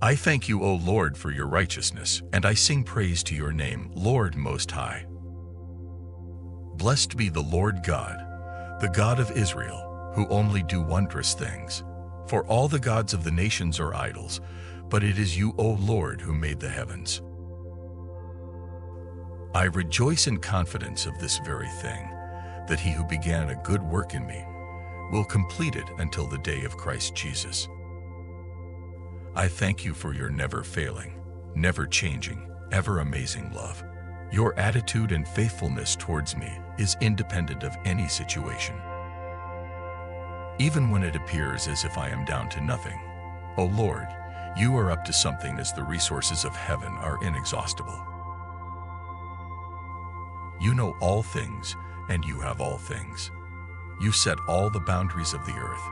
I thank you, O Lord, for your righteousness, and I sing praise to your name, Lord Most High. Blessed be the Lord God, the God of Israel, who only do wondrous things. For all the gods of the nations are idols, but it is you, O Lord, who made the heavens. I rejoice in confidence of this very thing, that he who began a good work in me will complete it until the day of Christ Jesus. I thank you for your never failing, never changing, ever amazing love. Your attitude and faithfulness towards me is independent of any situation. Even when it appears as if I am down to nothing, O Lord, you are up to something, as the resources of heaven are inexhaustible. You know all things, and you have all things. You set all the boundaries of the earth.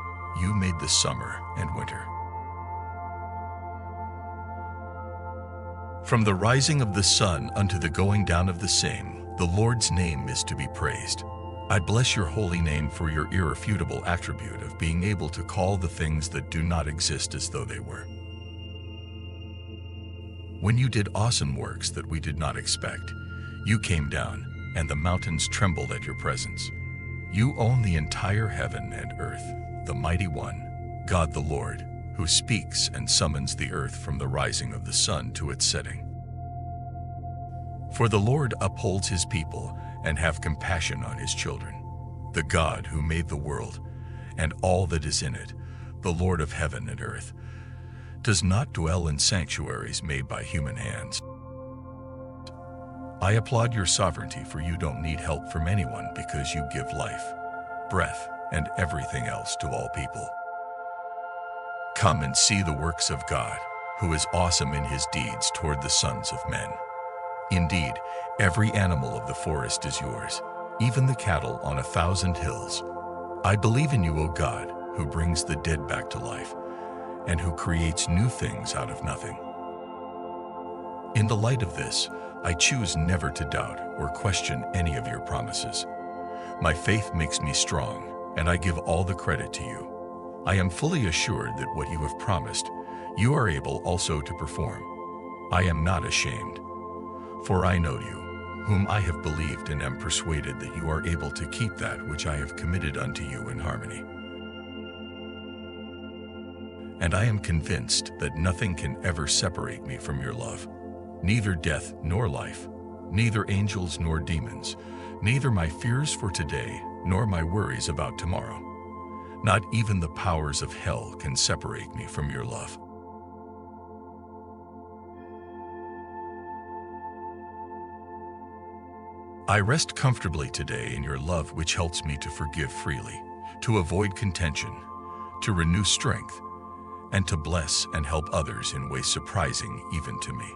You made the summer and winter. From the rising of the sun unto the going down of the same, the Lord's name is to be praised. I bless your holy name for your irrefutable attribute of being able to call the things that do not exist as though they were. When you did awesome works that we did not expect, you came down, and the mountains trembled at your presence. You own the entire heaven and earth, the mighty one, God the Lord, who speaks and summons the earth from the rising of the sun to its setting. For the Lord upholds his people and have compassion on his children. The God who made the world and all that is in it, the Lord of heaven and earth, does not dwell in sanctuaries made by human hands. I applaud your sovereignty, for you don't need help from anyone, because you give life, breath, and everything else to all people. Come and see the works of God, who is awesome in his deeds toward the sons of men. Indeed, every animal of the forest is yours, even the cattle on 1,000 hills. I believe in you, O God, who brings the dead back to life, and who creates new things out of nothing. In the light of this, I choose never to doubt or question any of your promises. My faith makes me strong, and I give all the credit to you. I am fully assured that what you have promised, you are able also to perform. I am not ashamed, for I know you, whom I have believed, and am persuaded that you are able to keep that which I have committed unto you in harmony. And I am convinced that nothing can ever separate me from your love, neither death nor life, neither angels nor demons, neither my fears for today nor my worries about tomorrow. Not even the powers of hell can separate me from your love. I rest comfortably today in your love, which helps me to forgive freely, to avoid contention, to renew strength, and to bless and help others in ways surprising even to me.